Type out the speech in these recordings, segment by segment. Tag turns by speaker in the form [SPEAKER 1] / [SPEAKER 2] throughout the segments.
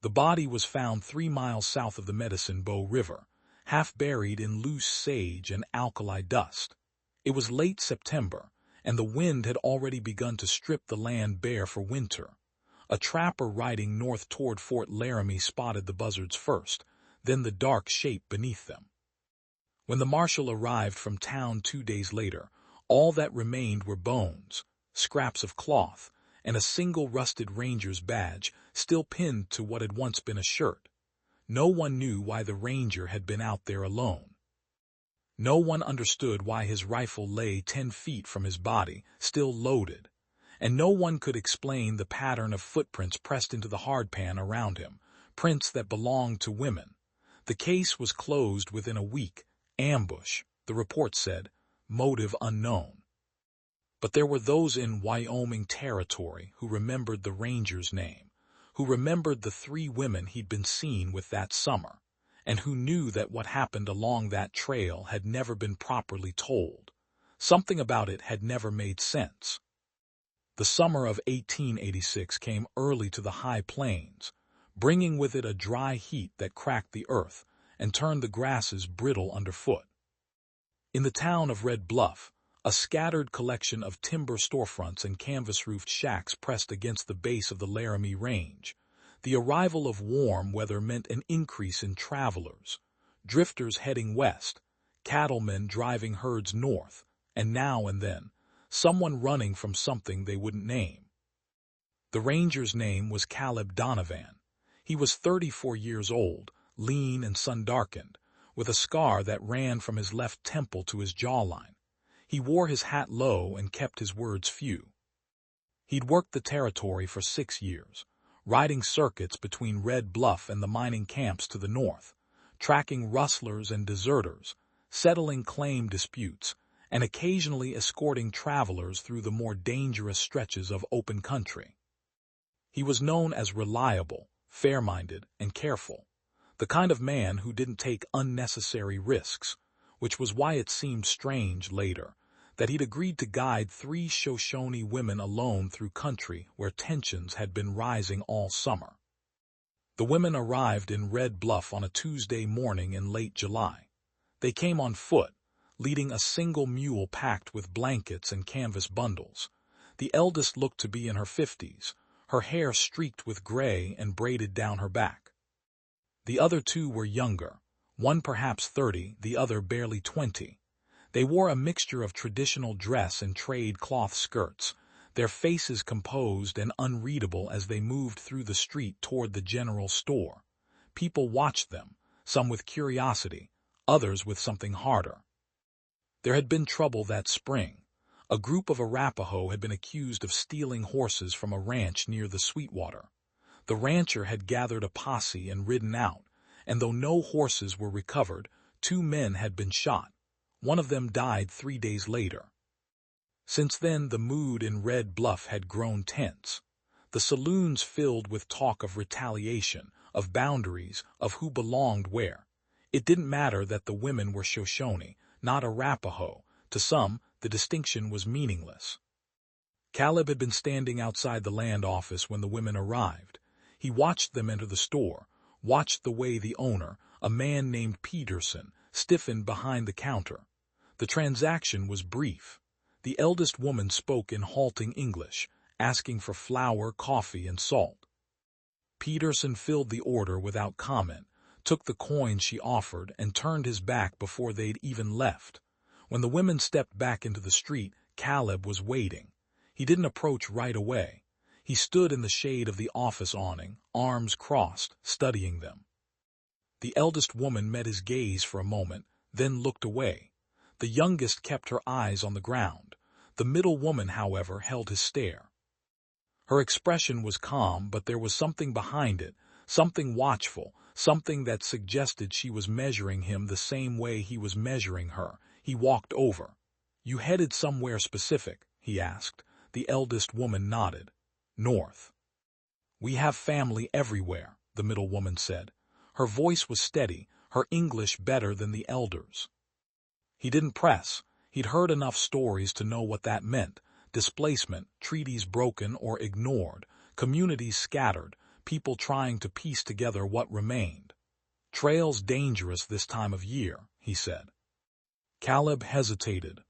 [SPEAKER 1] The body was found 3 miles south of the Medicine Bow River, half buried in loose sage and alkali dust. It was late September, and the wind had already begun to strip the land bare for winter. A trapper riding north toward Fort Laramie spotted the buzzards first, then the dark shape beneath them. When the marshal arrived from town 2 days later, all that remained were bones, scraps of cloth, and a single rusted ranger's badge still pinned to what had once been a shirt. No one knew why the ranger had been out there alone. No one understood why his rifle lay 10 feet from his body, still loaded, and no one could explain the pattern of footprints pressed into the hardpan around him, prints that belonged to women. The case was closed within a week. Ambush, the report said, motive unknown. But there were those in Wyoming territory who remembered the ranger's name, who remembered the 3 women he'd been seen with that summer, and who knew that what happened along that trail had never been properly told. Something about it had never made sense. The summer of 1886 came early to the high plains, bringing with it a dry heat that cracked the earth and turned the grasses brittle underfoot. In the town of Red Bluff, a scattered collection of timber storefronts and canvas-roofed shacks pressed against the base of the Laramie Range, the arrival of warm weather meant an increase in travelers, drifters heading west, cattlemen driving herds north, and now and then, someone running from something they wouldn't name. The ranger's name was Caleb Donovan. He was 34 years old, lean and sun-darkened, with a scar that ran from his left temple to his jawline. He wore his hat low and kept his words few. He'd worked the territory for 6 years, riding circuits between Red Bluff and the mining camps to the north, tracking rustlers and deserters, settling claim disputes, and occasionally escorting travelers through the more dangerous stretches of open country. He was known as reliable, fair-minded, and careful, the kind of man who didn't take unnecessary risks, which was why it seemed strange later that he'd agreed to guide 3 Shoshone women alone through country where tensions had been rising all summer. The women arrived in Red Bluff on a Tuesday morning in late July. They came on foot, leading a single mule packed with blankets and canvas bundles. The eldest looked to be in her 50s, her hair streaked with gray and braided down her back. The other 2 were younger, one perhaps 30, the other barely 20. They wore a mixture of traditional dress and trade cloth skirts, their faces composed and unreadable as they moved through the street toward the general store. People watched them, some with curiosity, others with something harder. There had been trouble that spring. A group of Arapaho had been accused of stealing horses from a ranch near the Sweetwater. The rancher had gathered a posse and ridden out, and though no horses were recovered, 2 men had been shot. One of them died 3 days later. Since then, the mood in Red Bluff had grown tense. The saloons filled with talk of retaliation, of boundaries, of who belonged where. It didn't matter that the women were Shoshone, not Arapaho. To some, the distinction was meaningless. Caleb had been standing outside the land office when the women arrived. He watched them enter the store, watched the way the owner, a man named Peterson, stiffened behind the counter. The transaction was brief. The eldest woman spoke in halting English, asking for flour, coffee, and salt. Peterson filled the order without comment, took the coin she offered, and turned his back before they'd even left. When the women stepped back into the street, Caleb was waiting. He didn't approach right away. He stood in the shade of the office awning, arms crossed, studying them. The eldest woman met his gaze for a moment, then looked away. The youngest kept her eyes on the ground. The middle woman, however, held his stare. Her expression was calm, but there was something behind it, something watchful, something that suggested she was measuring him the same way he was measuring her. He walked over. "You headed somewhere specific?" he asked. The eldest woman nodded. "North." "We have family everywhere," the middle woman said. Her voice was steady, her English better than the elder's. He didn't press. He'd heard enough stories to know what that meant. Displacement, treaties broken or ignored, communities scattered, people trying to piece together what remained. "Trail's dangerous this time of year," he said. Caleb hesitated.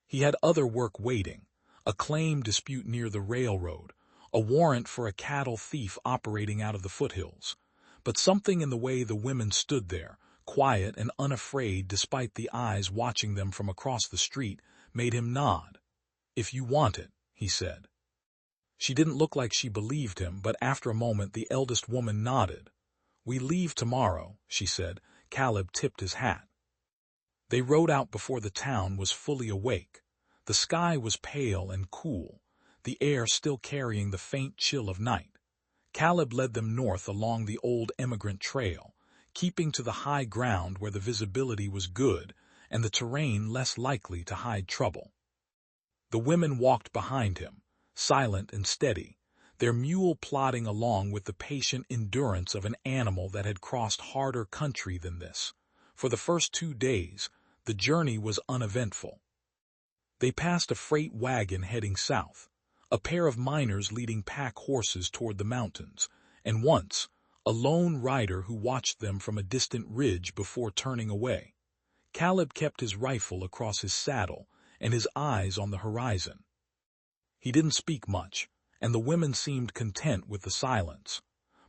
[SPEAKER 1] He had other work waiting, a claim dispute near the railroad, a warrant for a cattle thief operating out of the foothills. But something in the way the women stood there, quiet and unafraid despite the eyes watching them from across the street, made him nod. "If you want it," he said. She didn't look like she believed him, but after a moment the eldest woman nodded. "We leave tomorrow," she said. Caleb tipped his hat. They rode out before the town was fully awake. The sky was pale and cool, the air still carrying the faint chill of night. Caleb led them north along the old emigrant trail, keeping to the high ground where the visibility was good and the terrain less likely to hide trouble. The women walked behind him, silent and steady, their mule plodding along with the patient endurance of an animal that had crossed harder country than this. For the first 2 days, the journey was uneventful. They passed a freight wagon heading south, a pair of miners leading pack horses toward the mountains, and once, a lone rider who watched them from a distant ridge before turning away. Caleb kept his rifle across his saddle and his eyes on the horizon. He didn't speak much, and the women seemed content with the silence.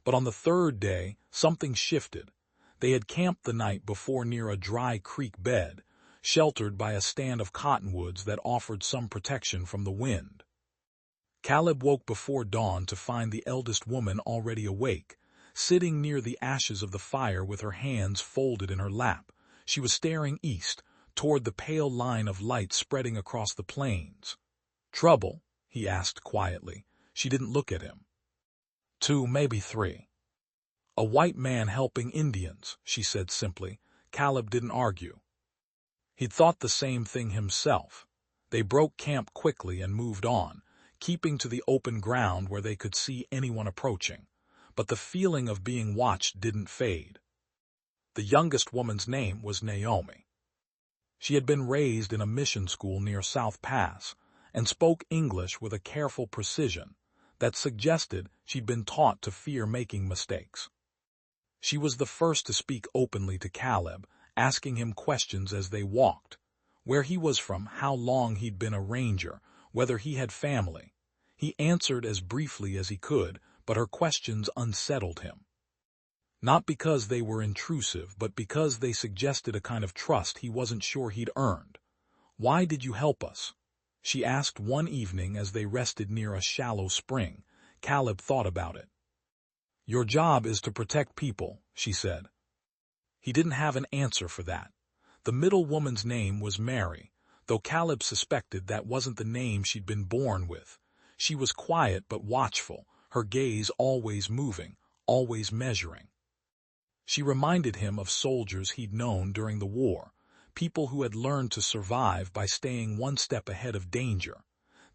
[SPEAKER 1] But on the 3rd day, something shifted. They had camped the night before near a dry creek bed, sheltered by a stand of cottonwoods that offered some protection from the wind. Caleb woke before dawn to find the eldest woman already awake, sitting near the ashes of the fire with her hands folded in her lap. She was staring east, toward the pale line of light spreading across the plains. "Trouble?" he asked quietly. She didn't look at him. "2, maybe 3. A white man helping Indians," she said simply. Caleb didn't argue. He'd thought the same thing himself. They broke camp quickly and moved on, keeping to the open ground where they could see anyone approaching. But the feeling of being watched didn't fade. The youngest woman's name was Naomi. She had been raised in a mission school near South Pass and spoke English with a careful precision that suggested she'd been taught to fear making mistakes. She was the first to speak openly to Caleb, asking him questions as they walked, where he was from, how long he'd been a ranger, whether he had family. He answered as briefly as he could, but her questions unsettled him. Not because they were intrusive, but because they suggested a kind of trust he wasn't sure he'd earned. "Why did you help us?" she asked one evening as they rested near a shallow spring. Caleb thought about it. "Your job is to protect people," she said. He didn't have an answer for that. The middle woman's name was Mary, though Caleb suspected that wasn't the name she'd been born with. She was quiet but watchful, her gaze always moving, always measuring. She reminded him of soldiers he'd known during the war, people who had learned to survive by staying one step ahead of danger.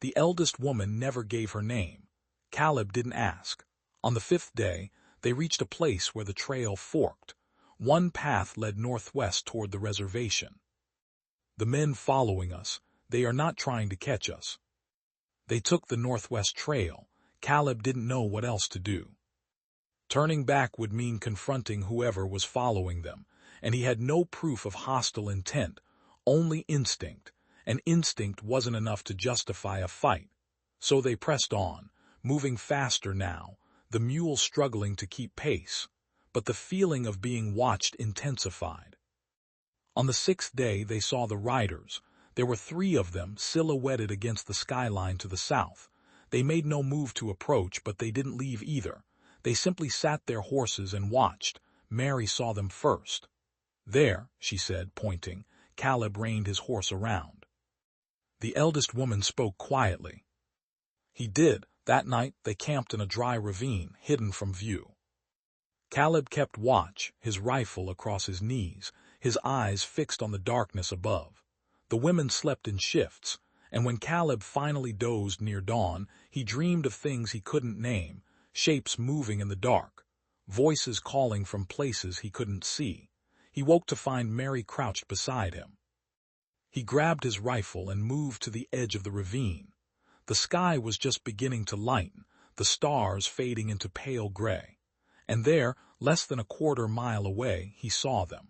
[SPEAKER 1] The eldest woman never gave her name. Caleb didn't ask. On the 5th day, they reached a place where the trail forked. One path led northwest toward the reservation. "The men following us, they are not trying to catch us." They took the northwest trail. Caleb didn't know what else to do. Turning back would mean confronting whoever was following them, and he had no proof of hostile intent, only instinct, and instinct wasn't enough to justify a fight. So they pressed on, moving faster now, the mule struggling to keep pace, but the feeling of being watched intensified. On the 6th day they saw the riders. There were 3 of them silhouetted against the skyline to the south. They made no move to approach, but they didn't leave either. They simply sat their horses and watched. Mary saw them first. "There," she said, pointing. Caleb reined his horse around. The eldest woman spoke quietly. "He did. That night they camped in a dry ravine, hidden from view." Caleb kept watch, his rifle across his knees, his eyes fixed on the darkness above. The women slept in shifts, and when Caleb finally dozed near dawn, he dreamed of things he couldn't name, shapes moving in the dark, voices calling from places he couldn't see. He woke to find Mary crouched beside him. He grabbed his rifle and moved to the edge of the ravine. The sky was just beginning to lighten, the stars fading into pale gray. And there, less than a quarter-mile away, he saw them.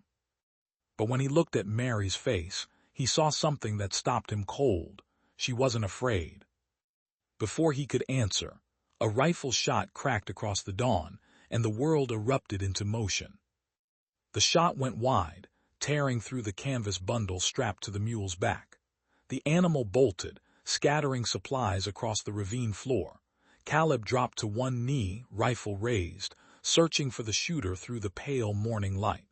[SPEAKER 1] But when he looked at Mary's face, he saw something that stopped him cold. She wasn't afraid. Before he could answer, a rifle shot cracked across the dawn, and the world erupted into motion. The shot went wide, tearing through the canvas bundle strapped to the mule's back. The animal bolted, scattering supplies across the ravine floor. Caleb dropped to one knee, rifle raised, searching for the shooter through the pale morning light.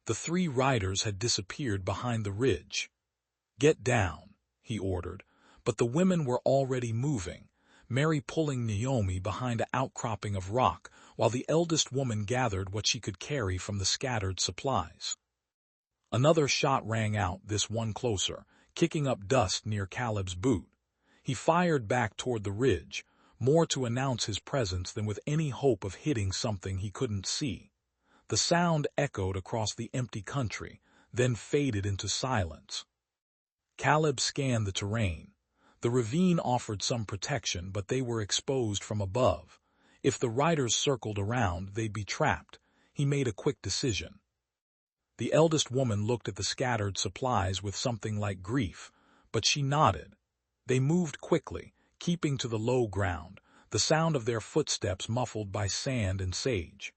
[SPEAKER 1] The three riders had disappeared behind the ridge. "Get down," he ordered, but the women were already moving, Mary pulling Naomi behind an outcropping of rock, while the eldest woman gathered what she could carry from the scattered supplies. Another shot rang out, this one closer, kicking up dust near Caleb's boot. He fired back toward the ridge, more to announce his presence than with any hope of hitting something he couldn't see. The sound echoed across the empty country, then faded into silence. Caleb scanned the terrain. The ravine offered some protection, but they were exposed from above. If the riders circled around, they'd be trapped. He made a quick decision. The eldest woman looked at the scattered supplies with something like grief, but she nodded. They moved quickly, keeping to the low ground, the sound of their footsteps muffled by sand and sage.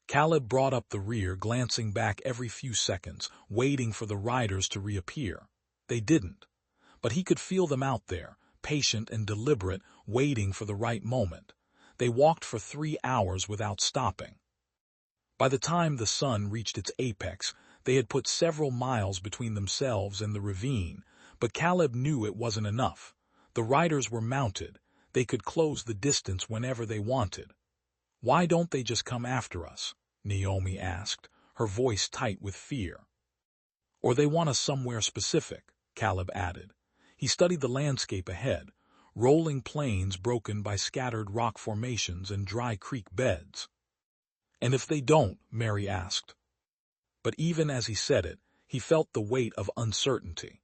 [SPEAKER 1] Caleb brought up the rear, glancing back every few seconds, waiting for the riders to reappear. They didn't. But he could feel them out there, patient and deliberate, waiting for the right moment. They walked for 3 hours without stopping. By the time the sun reached its apex, they had put several miles between themselves and the ravine, but Caleb knew it wasn't enough. The riders were mounted. They could close the distance whenever they wanted. "Why don't they just come after us?" Naomi asked, her voice tight with fear. "Or they want us somewhere specific," Caleb added. He studied the landscape ahead, rolling plains broken by scattered rock formations and dry creek beds. "And if they don't?" Mary asked. But even as he said it, he felt the weight of uncertainty.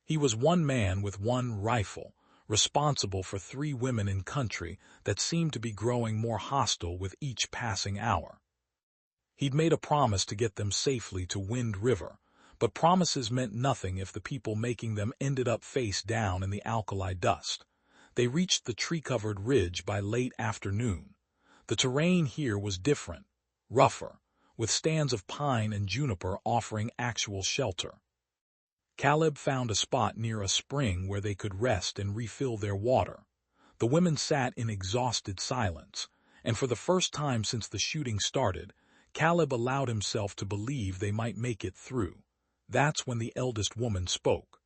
[SPEAKER 1] He was one man with one rifle, responsible for 3 women in country that seemed to be growing more hostile with each passing hour. He'd made a promise to get them safely to Wind River, but promises meant nothing if the people making them ended up face down in the alkali dust. They reached the tree-covered ridge by late afternoon. The terrain here was different, rougher, with stands of pine and juniper offering actual shelter. Caleb found a spot near a spring where they could rest and refill their water. The women sat in exhausted silence, and for the first time since the shooting started, Caleb allowed himself to believe they might make it through. That's when the eldest woman spoke.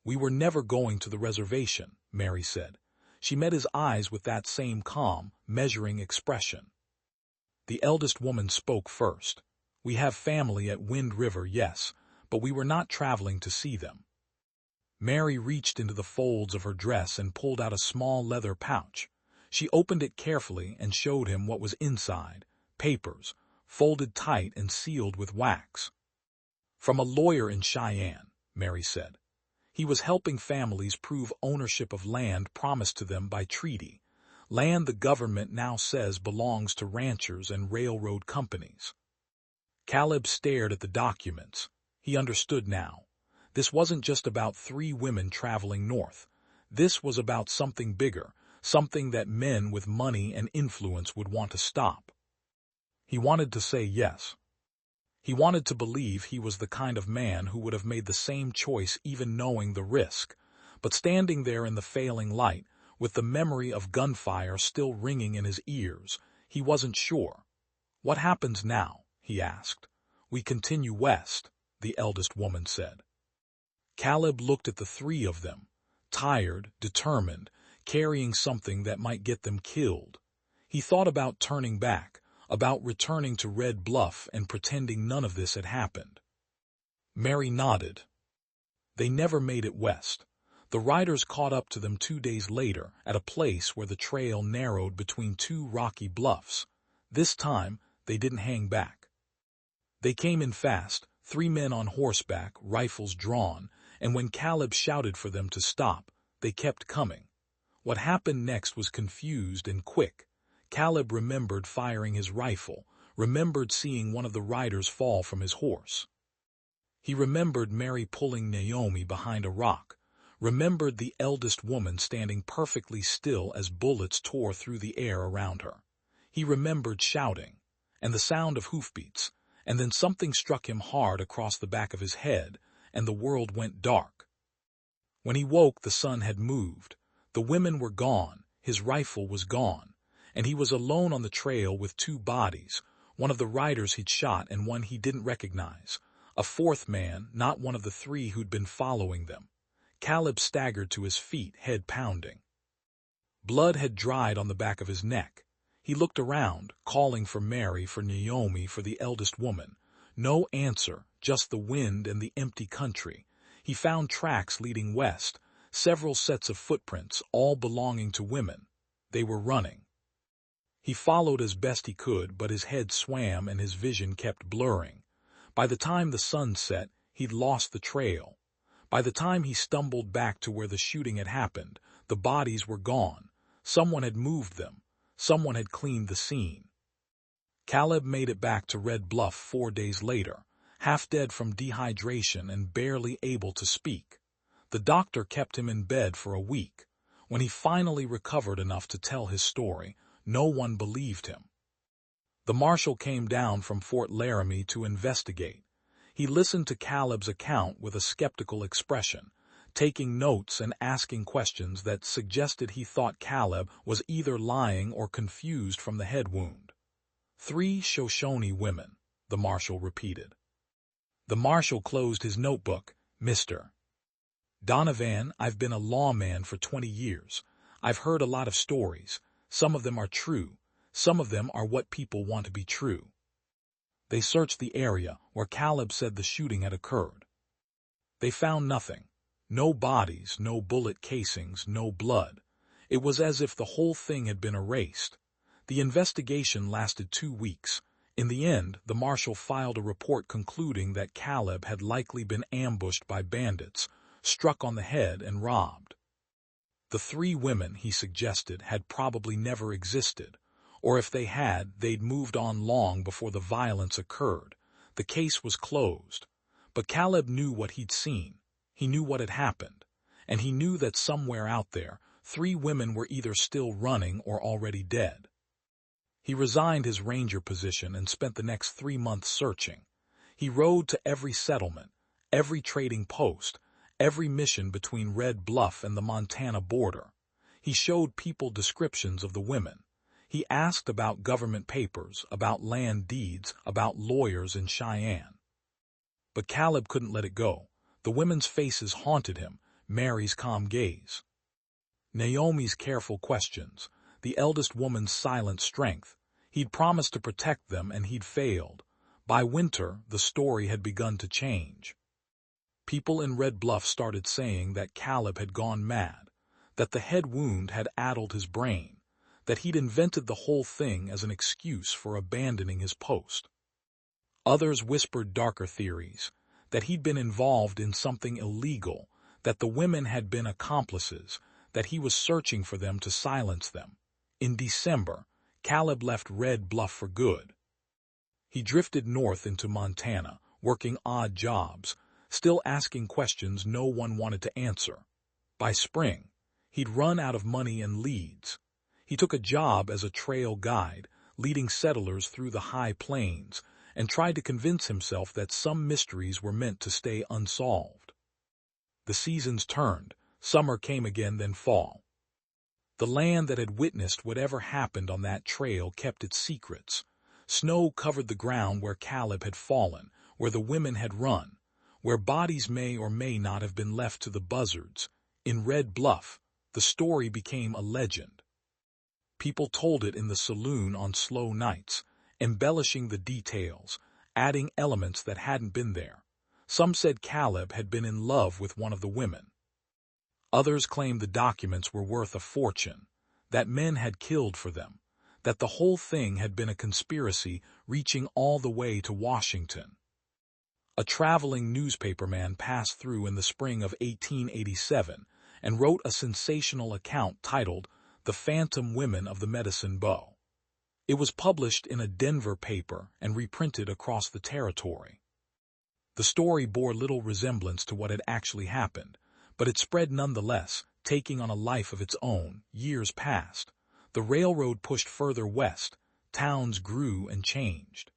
[SPEAKER 1] "We were never going to the reservation," Mary said. She met his eyes with that same calm, measuring expression. The eldest woman spoke first. "We have family at Wind River, yes, but we were not traveling to see them." Mary reached into the folds of her dress and pulled out a small leather pouch. She opened it carefully and showed him what was inside: papers, folded tight and sealed with wax. "From a lawyer in Cheyenne," Mary said. "He was helping families prove ownership of land promised to them by treaty, land the government now says belongs to ranchers and railroad companies." Caleb stared at the documents. He understood now. This wasn't just about 3 women traveling north. This was about something bigger, something that men with money and influence would want to stop. He wanted to say yes. He wanted to believe he was the kind of man who would have made the same choice even knowing the risk, but standing there in the failing light, with the memory of gunfire still ringing in his ears, he wasn't sure. "What happens now?" he asked. "We continue west," the eldest woman said. Caleb looked at the 3 of them, tired, determined, carrying something that might get them killed. He thought about turning back, about returning to Red Bluff and pretending none of this had happened. Mary nodded. They never made it west. The riders caught up to them 2 days later at a place where the trail narrowed between 2 rocky bluffs. This time, they didn't hang back. They came in fast, 3 men on horseback, rifles drawn, and when Caleb shouted for them to stop, they kept coming. What happened next was confused and quick. Caleb remembered firing his rifle, remembered seeing one of the riders fall from his horse. He remembered Mary pulling Naomi behind a rock, remembered the eldest woman standing perfectly still as bullets tore through the air around her. He remembered shouting, and the sound of hoofbeats, and then something struck him hard across the back of his head, and the world went dark. When he woke, the sun had moved. The women were gone, his rifle was gone, and he was alone on the trail with two bodies, one of the riders he'd shot and one he didn't recognize, a fourth man, not one of the three who'd been following them. Caleb staggered to his feet, head pounding. Blood had dried on the back of his neck. He looked around, calling for Mary, for Naomi, for the eldest woman. No answer, just the wind and the empty country. He found tracks leading west, several sets of footprints, all belonging to women. They were running. He followed as best he could, but his head swam and his vision kept blurring. By the time the sun set, he'd lost the trail. By the time he stumbled back to where the shooting had happened, the bodies were gone. Someone had moved them. Someone had cleaned the scene. Caleb made it back to Red Bluff 4 days later, half dead from dehydration and barely able to speak. The doctor kept him in bed for a week. When he finally recovered enough to tell his story, no one believed him. The marshal came down from Fort Laramie to investigate. He listened to Caleb's account with a skeptical expression, taking notes and asking questions that suggested he thought Caleb was either lying or confused from the head wound. 3 Shoshone women, the marshal repeated. The marshal closed his notebook. Mr. Donovan, I've been a lawman for 20 years. I've heard a lot of stories. Some of them are true. Some of them are what people want to be true. They searched the area where Caleb said the shooting had occurred. They found nothing. No bodies, no bullet casings, no blood. It was as if the whole thing had been erased. The investigation lasted 2 weeks. In the end, the marshal filed a report concluding that Caleb had likely been ambushed by bandits, struck on the head and robbed. The 3 women, he suggested, had probably never existed, or if they had, they'd moved on long before the violence occurred. The case was closed. But Caleb knew what he'd seen. He knew what had happened. And he knew that somewhere out there, 3 women were either still running or already dead. He resigned his ranger position and spent the next 3 months searching. He rode to every settlement, every trading post, every mission between Red Bluff and the Montana border. He showed people descriptions of the women. He asked about government papers, about land deeds, about lawyers in Cheyenne. But Caleb couldn't let it go. The women's faces haunted him, Mary's calm gaze, Naomi's careful questions, the eldest woman's silent strength. He'd promised to protect them, and he'd failed. By winter, the story had begun to change. People in Red Bluff started saying that Caleb had gone mad, that the head wound had addled his brain, that he'd invented the whole thing as an excuse for abandoning his post. Others whispered darker theories, that he'd been involved in something illegal, that the women had been accomplices, that he was searching for them to silence them. In December, Caleb left Red Bluff for good. He drifted north into Montana, working odd jobs, still asking questions no one wanted to answer. By spring, he'd run out of money and leads. He took a job as a trail guide, leading settlers through the high plains, and tried to convince himself that some mysteries were meant to stay unsolved. The seasons turned. Summer came again, then fall. The land that had witnessed whatever happened on that trail kept its secrets. Snow covered the ground where Caleb had fallen, where the women had run, where bodies may or may not have been left to the buzzards. In Red Bluff, the story became a legend. People told it in the saloon on slow nights, embellishing the details, adding elements that hadn't been there. Some said Caleb had been in love with one of the women. Others claimed the documents were worth a fortune, that men had killed for them, that the whole thing had been a conspiracy reaching all the way to Washington. A traveling newspaperman passed through in the spring of 1887 and wrote a sensational account titled The Phantom Women of the Medicine Bow. It was published in a Denver paper and reprinted across the territory. The story bore little resemblance to what had actually happened, but it spread nonetheless, taking on a life of its own. Years passed. The railroad pushed further west. Towns grew and changed.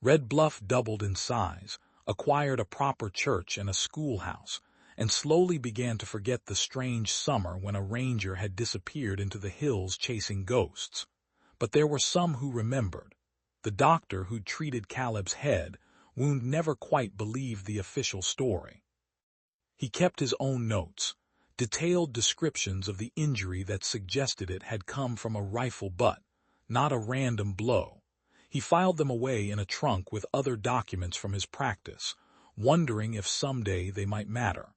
[SPEAKER 1] Red Bluff doubled in size, acquired a proper church and a schoolhouse, and slowly began to forget the strange summer when a ranger had disappeared into the hills chasing ghosts. But there were some who remembered. The doctor who'd treated Caleb's head wound never quite believed the official story. He kept his own notes, detailed descriptions of the injury that suggested it had come from a rifle butt, not a random blow. He filed them away in a trunk with other documents from his practice, wondering if someday they might matter.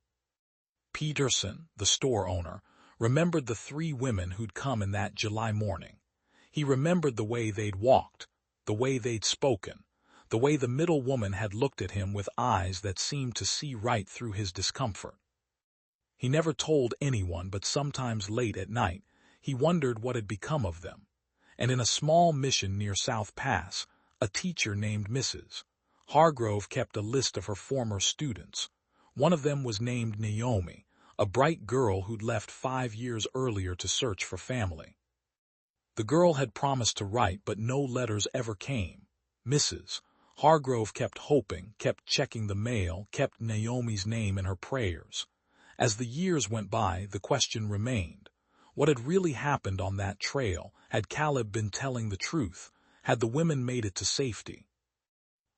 [SPEAKER 1] Peterson, the store owner, remembered the 3 women who'd come in that July morning. He remembered the way they'd walked, the way they'd spoken, the way the middle woman had looked at him with eyes that seemed to see right through his discomfort. He never told anyone, but sometimes late at night, he wondered what had become of them. And in a small mission near South Pass, a teacher named Mrs. Hargrove kept a list of her former students. One of them was named Naomi, a bright girl who'd left 5 years earlier to search for family. The girl had promised to write, but no letters ever came. Mrs. Hargrove kept hoping, kept checking the mail, kept Naomi's name in her prayers. As the years went by, the question remained. What had really happened on that trail? Had Caleb been telling the truth? Had the women made it to safety?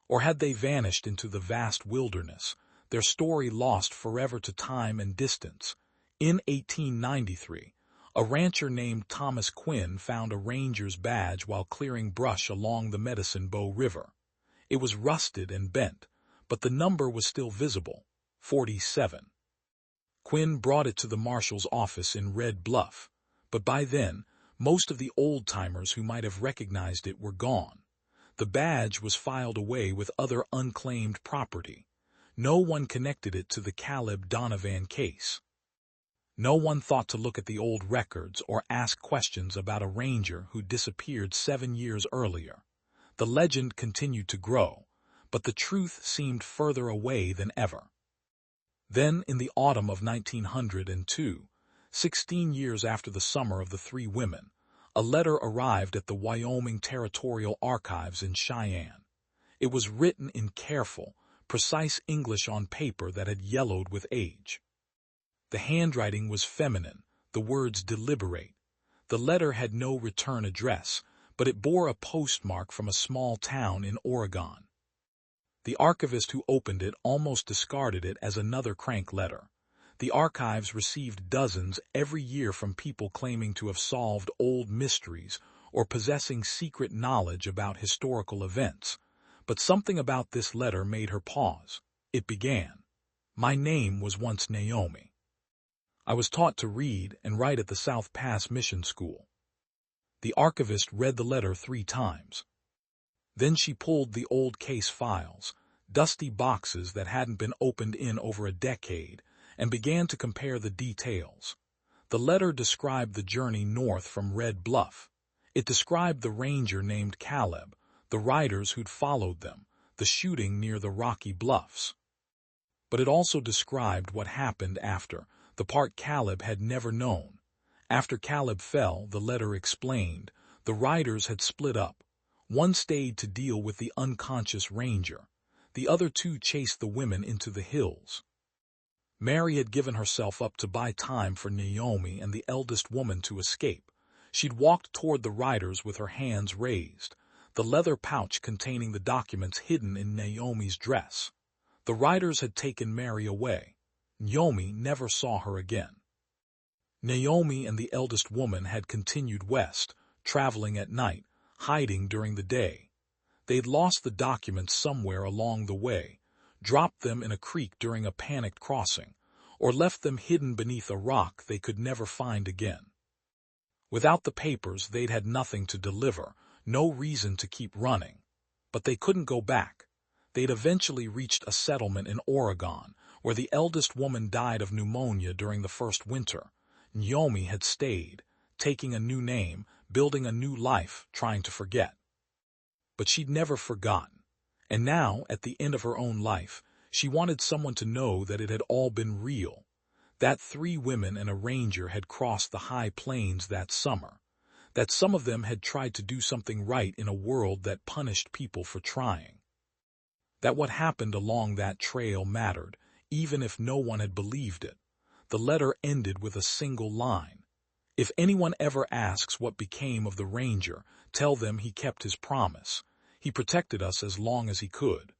[SPEAKER 1] Or had they vanished into the vast wilderness, their story lost forever to time and distance? In 1893, a rancher named Thomas Quinn found a ranger's badge while clearing brush along the Medicine Bow River. It was rusted and bent, but the number was still visible, 47. Quinn brought it to the marshal's office in Red Bluff, but by then, most of the old-timers who might have recognized it were gone. The badge was filed away with other unclaimed property. No one connected it to the Caleb Donovan case. No one thought to look at the old records or ask questions about a ranger who disappeared 7 years earlier. The legend continued to grow, but the truth seemed further away than ever. Then, in the autumn of 1902, 16 years after the summer of the 3 women, a letter arrived at the Wyoming Territorial Archives in Cheyenne. It was written in careful, precise English on paper that had yellowed with age. The handwriting was feminine, the words deliberate. The letter had no return address, but it bore a postmark from a small town in Oregon. The archivist who opened it almost discarded it as another crank letter. The archives received dozens every year from people claiming to have solved old mysteries or possessing secret knowledge about historical events. But something about this letter made her pause. It began, "My name was once Naomi. I was taught to read and write at the South Pass Mission School." The archivist read the letter 3 times. Then she pulled the old case files, dusty boxes that hadn't been opened in over a decade, and began to compare the details. The letter described the journey north from Red Bluff. It described the ranger named Caleb, the riders who'd followed them, the shooting near the rocky bluffs. But it also described what happened after, the part Caleb had never known. After Caleb fell, the letter explained, the riders had split up. One stayed to deal with the unconscious ranger. The other 2 chased the women into the hills. Mary had given herself up to buy time for Naomi and the eldest woman to escape. She'd walked toward the riders with her hands raised, the leather pouch containing the documents hidden in Naomi's dress. The riders had taken Mary away. Naomi never saw her again. Naomi and the eldest woman had continued west, traveling at night, hiding during the day. They'd lost the documents somewhere along the way, dropped them in a creek during a panicked crossing, or left them hidden beneath a rock they could never find again. Without the papers, they'd had nothing to deliver, no reason to keep running. But they couldn't go back. They'd eventually reached a settlement in Oregon, where the eldest woman died of pneumonia during the first winter, Naomi had stayed, taking a new name, building a new life, trying to forget. But she'd never forgotten. And now, at the end of her own life, she wanted someone to know that it had all been real, that 3 women and a ranger had crossed the high plains that summer, that some of them had tried to do something right in a world that punished people for trying. That what happened along that trail mattered, even if no one had believed it. The letter ended with a single line. If anyone ever asks what became of the ranger, tell them he kept his promise. He protected us as long as he could.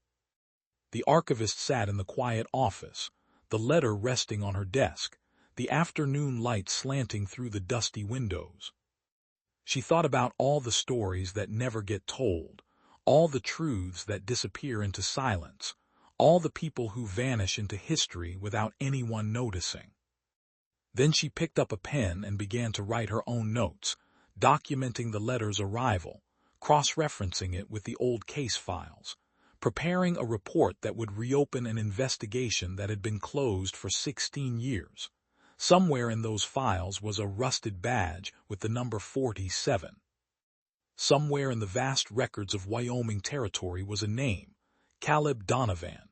[SPEAKER 1] The archivist sat in the quiet office, the letter resting on her desk, the afternoon light slanting through the dusty windows. She thought about all the stories that never get told, all the truths that disappear into silence, all the people who vanish into history without anyone noticing. Then she picked up a pen and began to write her own notes, documenting the letter's arrival, cross-referencing it with the old case files, preparing a report that would reopen an investigation that had been closed for 16 years. Somewhere in those files was a rusted badge with the number 47. Somewhere in the vast records of Wyoming territory was a name, Caleb Donovan.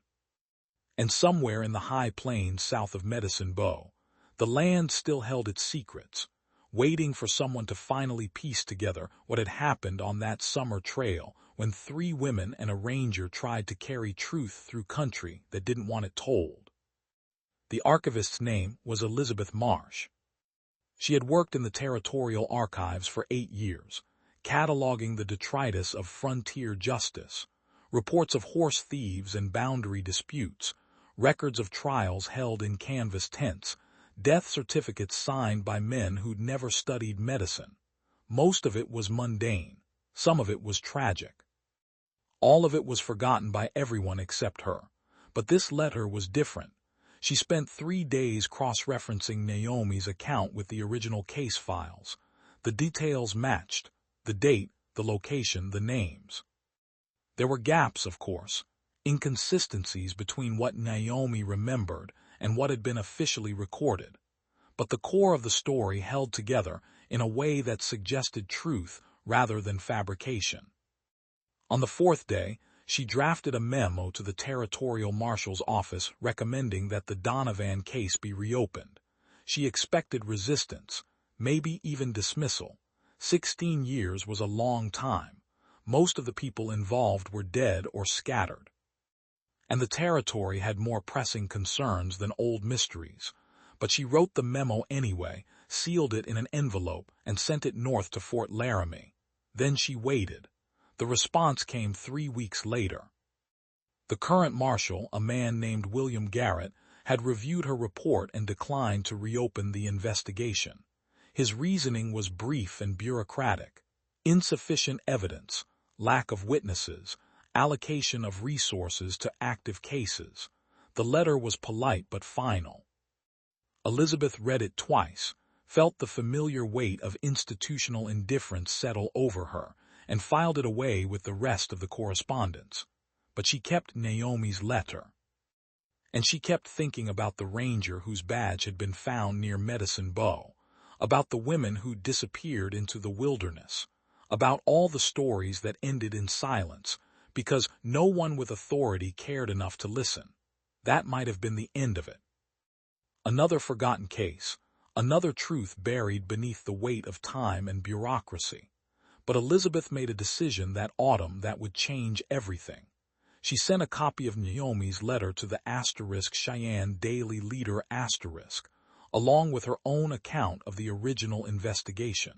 [SPEAKER 1] And somewhere in the high plains south of Medicine Bow, the land still held its secrets, waiting for someone to finally piece together what had happened on that summer trail when 3 women and a ranger tried to carry truth through country that didn't want it told. The archivist's name was Elizabeth Marsh. She had worked in the territorial archives for 8 years, cataloging the detritus of frontier justice, reports of horse thieves and boundary disputes, records of trials held in canvas tents, death certificates signed by men who'd never studied medicine. Most of it was mundane, some of it was tragic. All of it was forgotten by everyone except her. But this letter was different. She spent 3 days cross-referencing Naomi's account with the original case files. The details matched, the date, the location, the names. There were gaps, of course, inconsistencies between what Naomi remembered and what had been officially recorded. But the core of the story held together in a way that suggested truth rather than fabrication. On the 4th day, she drafted a memo to the territorial marshal's office recommending that the Donovan case be reopened. She expected resistance, maybe even dismissal. 16 years was a long time. Most of the people involved were dead or scattered. And the territory had more pressing concerns than old mysteries. But she wrote the memo anyway, sealed it in an envelope, and sent it north to Fort Laramie. Then she waited. The response came 3 weeks later. The current marshal, a man named William Garrett, had reviewed her report and declined to reopen the investigation. His reasoning was brief and bureaucratic. Insufficient evidence, lack of witnesses, allocation of resources to active cases. The letter was polite but final. Elizabeth read it twice, felt the familiar weight of institutional indifference settle over her, and filed it away with the rest of the correspondence. But she kept Naomi's letter. And she kept thinking about the ranger whose badge had been found near Medicine Bow, about the women who disappeared into the wilderness, about all the stories that ended in silence, because no one with authority cared enough to listen. That might have been the end of it. Another forgotten case, another truth buried beneath the weight of time and bureaucracy. But Elizabeth made a decision that autumn that would change everything. She sent a copy of Naomi's letter to the *Cheyenne Daily Leader*, along with her own account of the original investigation.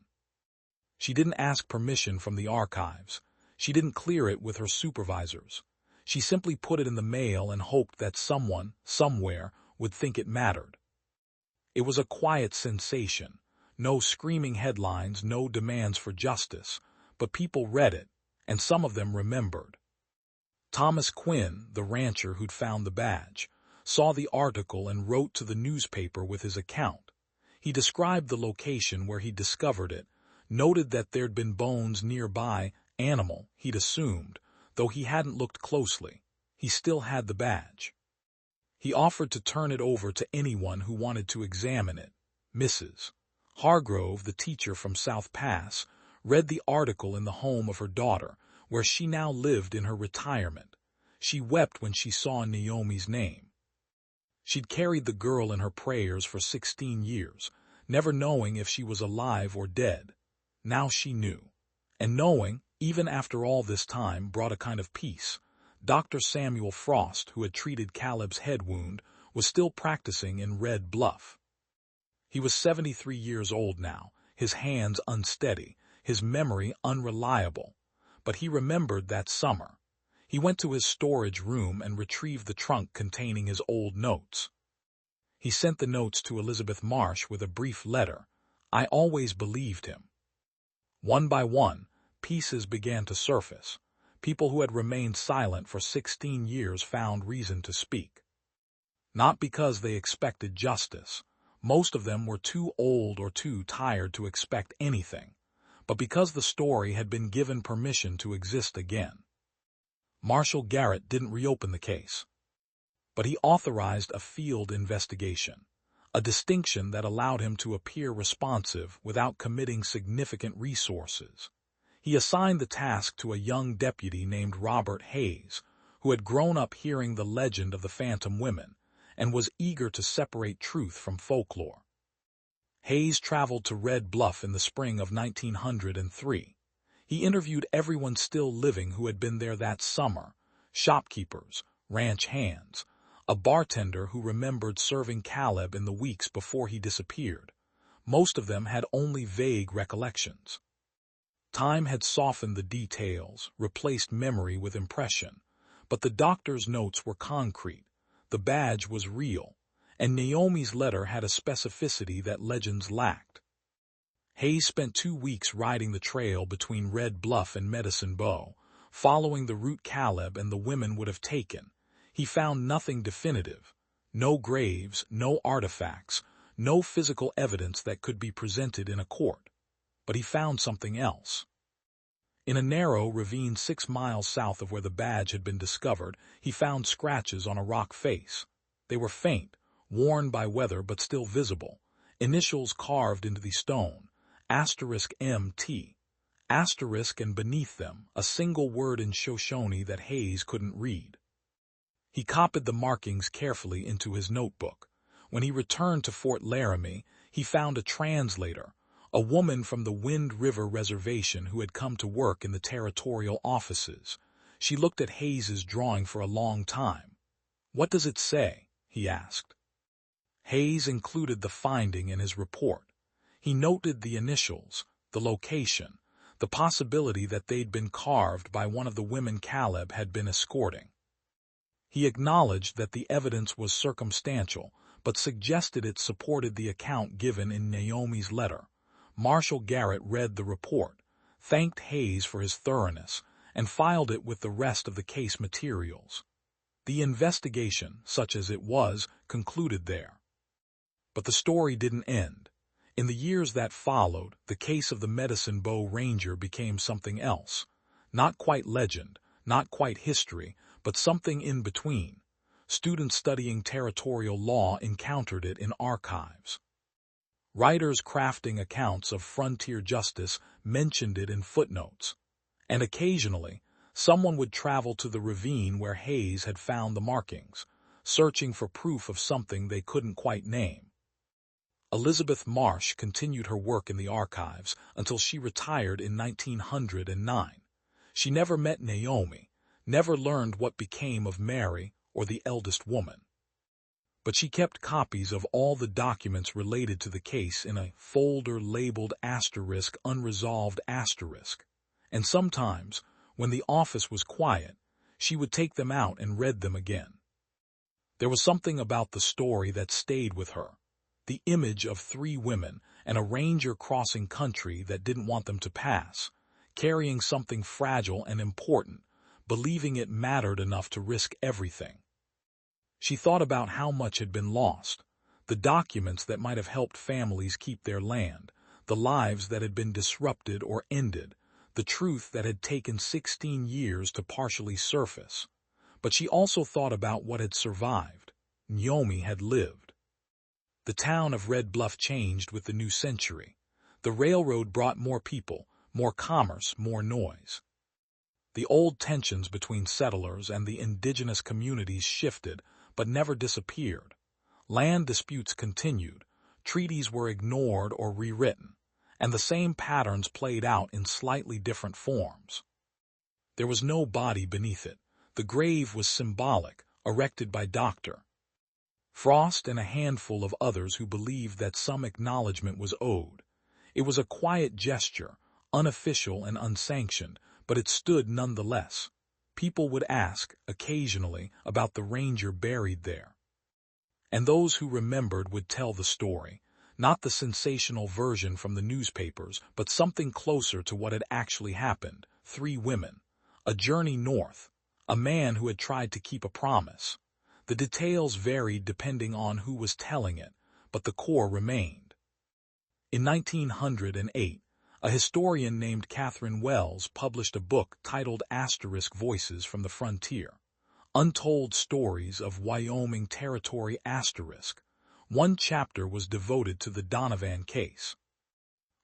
[SPEAKER 1] She didn't ask permission from the archives. She didn't clear it with her supervisors. She simply put it in the mail and hoped that someone, somewhere, would think it mattered. It was a quiet sensation. No screaming headlines, no demands for justice, but people read it, and some of them remembered. Thomas Quinn, the rancher who'd found the badge, saw the article and wrote to the newspaper with his account. He described the location where he discovered it, noted that there'd been bones nearby, animal, he'd assumed, though he hadn't looked closely. He still had the badge. He offered to turn it over to anyone who wanted to examine it. Mrs. Hargrove, the teacher from South Pass, read the article in the home of her daughter, where she now lived in her retirement. She wept when she saw Naomi's name. She'd carried the girl in her prayers for 16 years, never knowing if she was alive or dead. Now she knew. And knowing, even after all this time, brought a kind of peace. Dr. Samuel Frost, who had treated Caleb's head wound, was still practicing in Red Bluff. He was 73 years old now, his hands unsteady, his memory unreliable. But he remembered that summer. He went to his storage room and retrieved the trunk containing his old notes. He sent the notes to Elizabeth Marsh with a brief letter. I always believed him. One by one, pieces began to surface. People who had remained silent for 16 years found reason to speak. Not because they expected justice. Most of them were too old or too tired to expect anything, but because the story had been given permission to exist again. Marshal Garrett didn't reopen the case, but he authorized a field investigation, a distinction that allowed him to appear responsive without committing significant resources. He assigned the task to a young deputy named Robert Hayes, who had grown up hearing the legend of the Phantom Women and was eager to separate truth from folklore. Hayes traveled to Red Bluff in the spring of 1903. He interviewed everyone still living who had been there that summer: shopkeepers, ranch hands, a bartender who remembered serving Caleb in the weeks before he disappeared. Most of them had only vague recollections. Time had softened the details, replaced memory with impression, but the doctor's notes were concrete, the badge was real, and Naomi's letter had a specificity that legends lacked. Hayes spent 2 weeks riding the trail between Red Bluff and Medicine Bow, following the route Caleb and the women would have taken. He found nothing definitive, no graves, no artifacts, no physical evidence that could be presented in a court. But he found something else. In a narrow ravine 6 miles south of where the badge had been discovered, he found scratches on a rock face. They were faint, worn by weather but still visible, initials carved into the stone, *MT, asterisk, and beneath them a single word in Shoshone that Hayes couldn't read. He copied the markings carefully into his notebook. When he returned to Fort Laramie, he found a translator, a woman from the Wind River Reservation who had come to work in the territorial offices. She looked at Hayes's drawing for a long time. "What does it say?" he asked. Hayes included the finding in his report. He noted the initials, the location, the possibility that they'd been carved by one of the women Caleb had been escorting. He acknowledged that the evidence was circumstantial, but suggested it supported the account given in Naomi's letter. Marshal Garrett read the report, thanked Hayes for his thoroughness, and filed it with the rest of the case materials. The investigation, such as it was, concluded there. But the story didn't end. In the years that followed, the case of the Medicine Bow Ranger became something else. Not quite legend, not quite history, but something in between. Students studying territorial law encountered it in archives. Writers crafting accounts of frontier justice mentioned it in footnotes. And occasionally, someone would travel to the ravine where Hayes had found the markings, searching for proof of something they couldn't quite name. Elizabeth Marsh continued her work in the archives until she retired in 1909. She never met Naomi, never learned what became of Mary or the eldest woman. But she kept copies of all the documents related to the case in a folder labeled *unresolved*, and sometimes, when the office was quiet, she would take them out and read them again. There was something about the story that stayed with her, the image of 3 women and a ranger crossing country that didn't want them to pass, carrying something fragile and important, believing it mattered enough to risk everything. She thought about how much had been lost, the documents that might have helped families keep their land, the lives that had been disrupted or ended, the truth that had taken 16 years to partially surface. But she also thought about what had survived, Wyoming had lived. The town of Red Bluff changed with the new century. The railroad brought more people, more commerce, more noise. The old tensions between settlers and the indigenous communities shifted, but never disappeared. Land disputes continued, treaties were ignored or rewritten, and the same patterns played out in slightly different forms. There was no body beneath it. The grave was symbolic, erected by Dr. Frost and a handful of others who believed that some acknowledgement was owed. It was a quiet gesture, unofficial and unsanctioned, but it stood nonetheless. People would ask, occasionally, about the ranger buried there. And those who remembered would tell the story, not the sensational version from the newspapers, but something closer to what had actually happened. 3 women, a journey north, a man who had tried to keep a promise. The details varied depending on who was telling it, but the core remained. In 1908, a historian named Catherine Wells published a book titled Voices from the Frontier, Untold Stories of Wyoming Territory. One chapter was devoted to the Donovan case.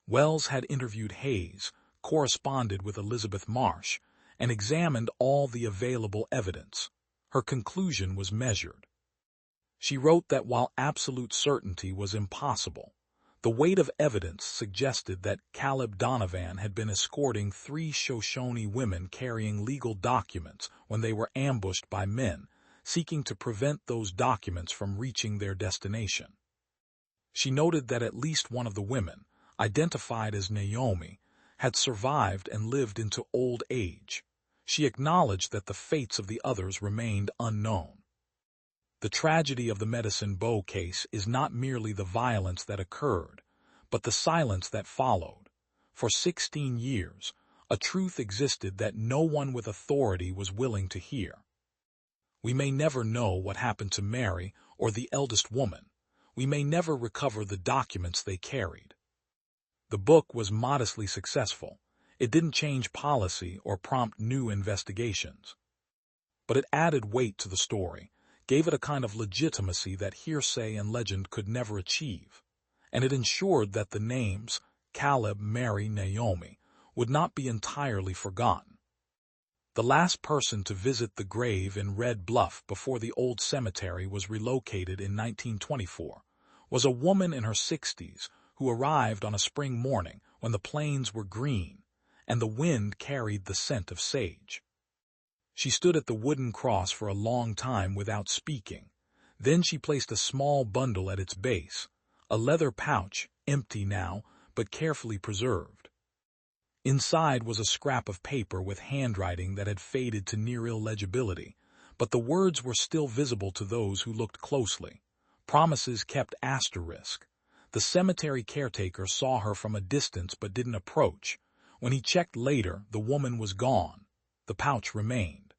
[SPEAKER 1] Wells had interviewed Hayes, corresponded with Elizabeth Marsh, and examined all the available evidence. Her conclusion was measured. She wrote that while absolute certainty was impossible, the weight of evidence suggested that Caleb Donovan had been escorting 3 Shoshone women carrying legal documents when they were ambushed by men seeking to prevent those documents from reaching their destination. She noted that at least one of the women, identified as Naomi, had survived and lived into old age. She acknowledged that the fates of the others remained unknown. The tragedy of the Medicine Bow case is not merely the violence that occurred, but the silence that followed. For 16 years, a truth existed that no one with authority was willing to hear. We may never know what happened to Mary or the eldest woman. We may never recover the documents they carried. The book was modestly successful. It didn't change policy or prompt new investigations. But it added weight to the story, gave it a kind of legitimacy that hearsay and legend could never achieve, and it ensured that the names, Caleb, Mary, Naomi, would not be entirely forgotten. The last person to visit the grave in Red Bluff before the old cemetery was relocated in 1924 was a woman in her 60s who arrived on a spring morning when the plains were green and the wind carried the scent of sage. She stood at the wooden cross for a long time without speaking. Then she placed a small bundle at its base, a leather pouch, empty now, but carefully preserved. Inside was a scrap of paper with handwriting that had faded to near illegibility, but the words were still visible to those who looked closely. Promises kept asterisk. The cemetery caretaker saw her from a distance but didn't approach. When he checked later, the woman was gone. The pouch remained.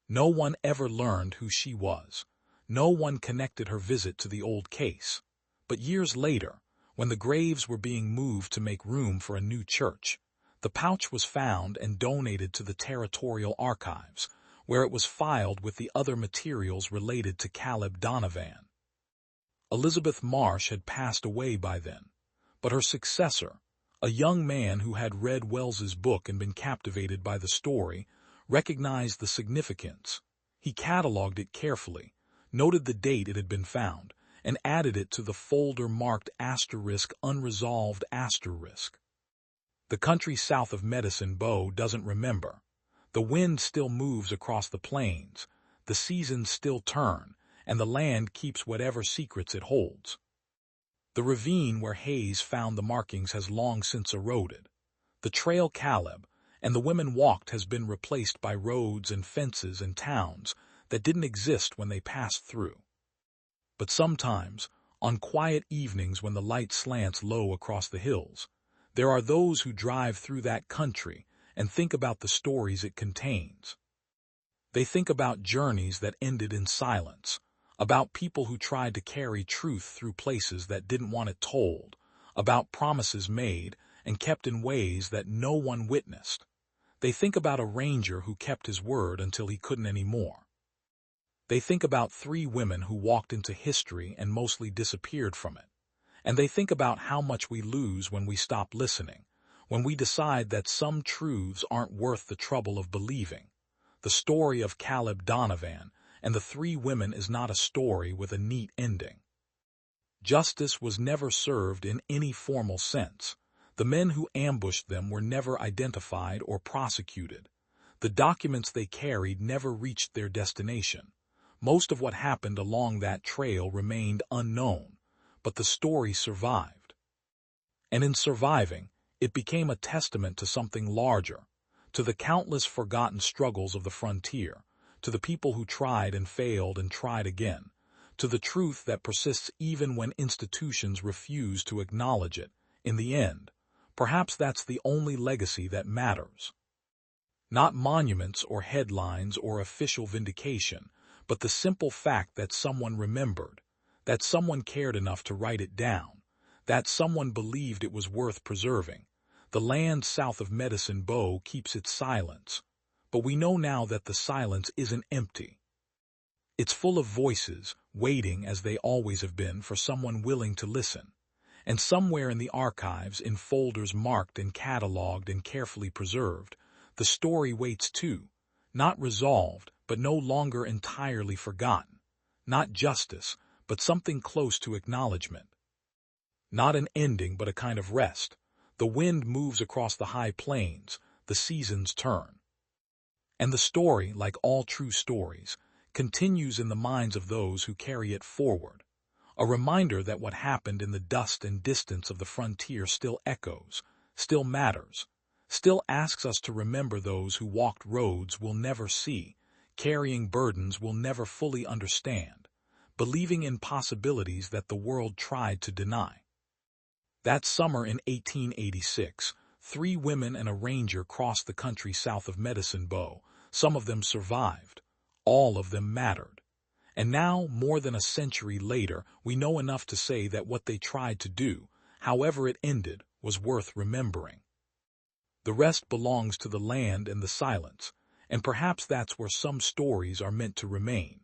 [SPEAKER 1] No one ever learned who she was. No one connected her visit to the old case. But years later, when the graves were being moved to make room for a new church, the pouch was found and donated to the Territorial Archives, where it was filed with the other materials related to Caleb Donovan. Elizabeth Marsh had passed away by then, but her successor, a young man who had read Wells's book and been captivated by the story, recognized the significance. He cataloged it carefully, noted the date it had been found, and added it to the folder marked *unresolved*. The country south of Medicine Bow doesn't remember. The wind still moves across the plains, the seasons still turn, and the land keeps whatever secrets it holds. The ravine where Hayes found the markings has long since eroded. The trail Caleb and the women walked has been replaced by roads and fences and towns that didn't exist when they passed through. But sometimes, on quiet evenings when the light slants low across the hills, there are those who drive through that country and think about the stories it contains. They think about journeys that ended in silence, about people who tried to carry truth through places that didn't want it told, about promises made and kept in ways that no one witnessed. They think about a ranger who kept his word until he couldn't anymore. They think about three women who walked into history and mostly disappeared from it. And they think about how much we lose when we stop listening, when we decide that some truths aren't worth the trouble of believing. The story of Caleb Donovan and the three women is not a story with a neat ending. Justice was never served in any formal sense. The men who ambushed them were never identified or prosecuted. The documents they carried never reached their destination. Most of what happened along that trail remained unknown, but the story survived. And in surviving, it became a testament to something larger, to the countless forgotten struggles of the frontier, to the people who tried and failed and tried again, to the truth that persists even when institutions refuse to acknowledge it. In the end, perhaps that's the only legacy that matters. Not monuments or headlines or official vindication, but the simple fact that someone remembered, that someone cared enough to write it down, that someone believed it was worth preserving. The land south of Medicine Bow keeps its silence, but we know now that the silence isn't empty. It's full of voices, waiting as they always have been for someone willing to listen. And somewhere in the archives, in folders marked and cataloged and carefully preserved, the story waits too, not resolved, but no longer entirely forgotten. Not justice, but something close to acknowledgement. Not an ending, but a kind of rest. The wind moves across the high plains, the seasons turn. And the story, like all true stories, continues in the minds of those who carry it forward. A reminder that what happened in the dust and distance of the frontier still echoes, still matters, still asks us to remember those who walked roads we'll never see, carrying burdens we'll never fully understand, believing in possibilities that the world tried to deny. That summer in 1886, 3 women and a ranger crossed the country south of Medicine Bow. Some of them survived. All of them mattered. And now, more than a century later, we know enough to say that what they tried to do, however it ended, was worth remembering. The rest belongs to the land and the silence, and perhaps that's where some stories are meant to remain.